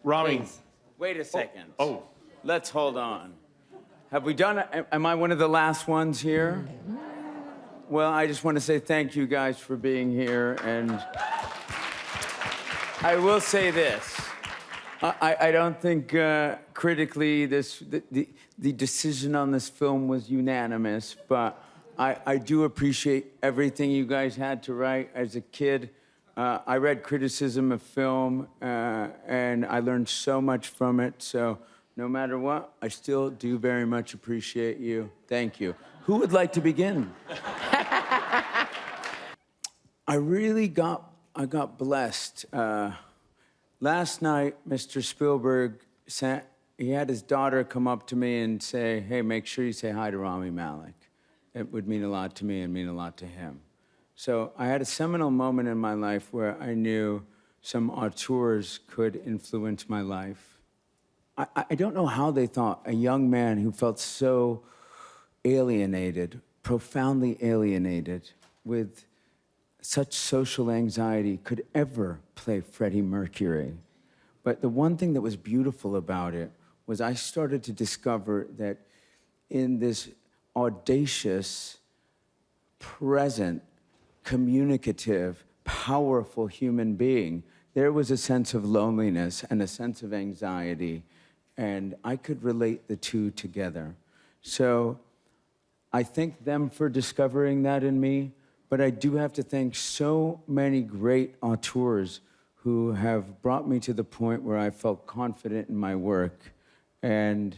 Rami. Please, wait a second. Oh. Let's hold on. Have we done it? Am I one of the last ones here? Well, I just want to say thank you guys for being here, and I will say this. I don't think critically the decision on this film was unanimous, but I do appreciate everything you guys had to write. As a kid, I read criticism of film, and I learned so much from it. So no matter what, I still do very much appreciate you. Thank you. Who would like to begin? I got blessed. Last night, Mr. Spielberg he had his daughter come up to me and say, hey, make sure you say hi to Rami Malek. It would mean a lot to me and mean a lot to him. So I had a seminal moment in my life where I knew some auteurs could influence my life. I don't know how they thought a young man who felt so alienated, profoundly alienated, with such social anxiety could ever play Freddie Mercury. But the one thing that was beautiful about it was I started to discover that in this audacious, present, communicative, powerful human being, there was a sense of loneliness and a sense of anxiety, and I could relate the two together. So I thank them for discovering that in me, but I do have to thank so many great auteurs who have brought me to the point where I felt confident in my work. And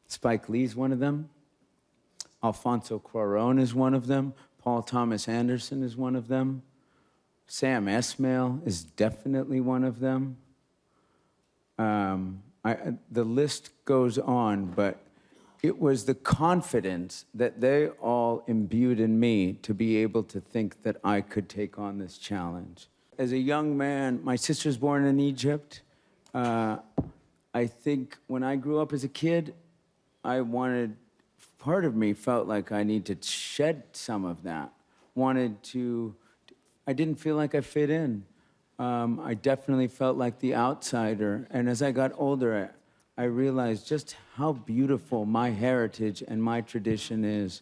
Spike Lee's one of them. Alfonso Cuarón is one of them. Paul Thomas Anderson is one of them. Sam Esmail is definitely one of them. The list goes on, but it was the confidence that they all imbued in me to be able to think that I could take on this challenge. As a young man, my sister's born in Egypt. I think when I grew up as a kid, part of me felt like I need to shed some of that. I didn't feel like I fit in. I definitely felt like the outsider. And as I got older, I realized just how beautiful my heritage and my tradition is,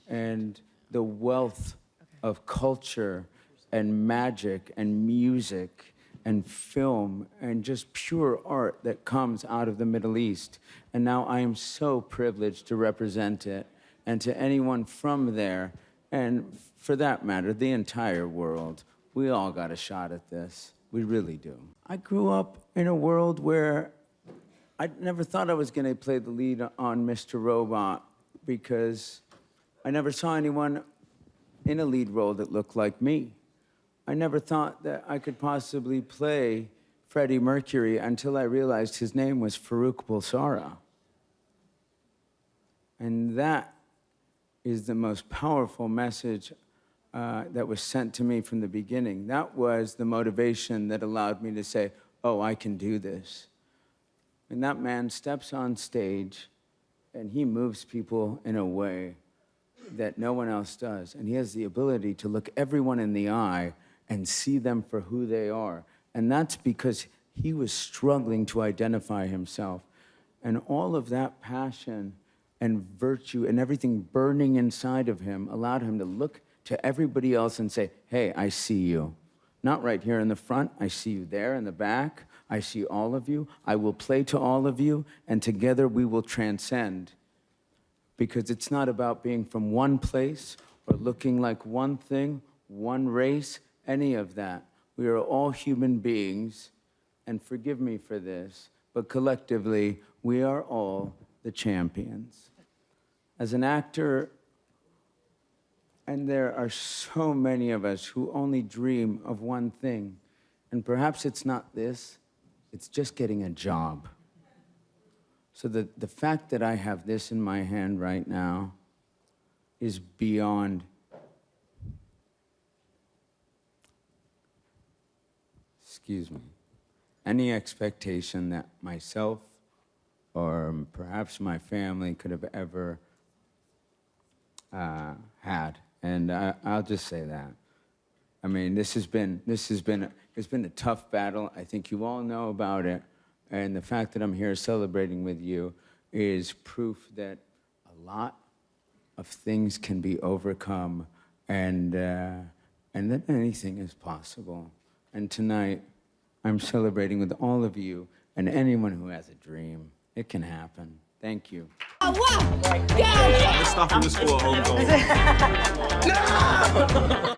and the wealth of culture and magic and music and film and just pure art that comes out of the Middle East. And now I am so privileged to represent it, and to anyone from there, and for that matter, the entire world. We all got a shot at this. We really do. I grew up in a world where I never thought I was going to play the lead on Mr. Robot, because I never saw anyone in a lead role that looked like me. I never thought that I could possibly play Freddie Mercury until I realized his name was Farouk Bulsara. And that is the most powerful message that was sent to me from the beginning. That was the motivation that allowed me to say, oh, I can do this. And that man steps on stage and he moves people in a way that no one else does. And he has the ability to look everyone in the eye and see them for who they are. And that's because he was struggling to identify himself. And all of that passion and virtue and everything burning inside of him allowed him to look to everybody else and say, hey, I see you. Not right here in the front, I see you there in the back. I see all of you. I will play to all of you, and together we will transcend. Because it's not about being from one place or looking like one thing, one race, any of that. We are all human beings, and forgive me for this, but collectively, we are all the champions. As an actor, and there are so many of us who only dream of one thing, and perhaps it's not this, it's just getting a job. So the fact that I have this in my hand right now is beyond any expectation that myself or perhaps my family could have ever had. And I'll just say that. I mean, it's been a tough battle. I think you all know about it. And the fact that I'm here celebrating with you is proof that a lot of things can be overcome, and that anything is possible. And tonight, I'm celebrating with all of you and anyone who has a dream. It can happen. Thank you. Oh, wow. Go! Let's stop in the school, homegoing.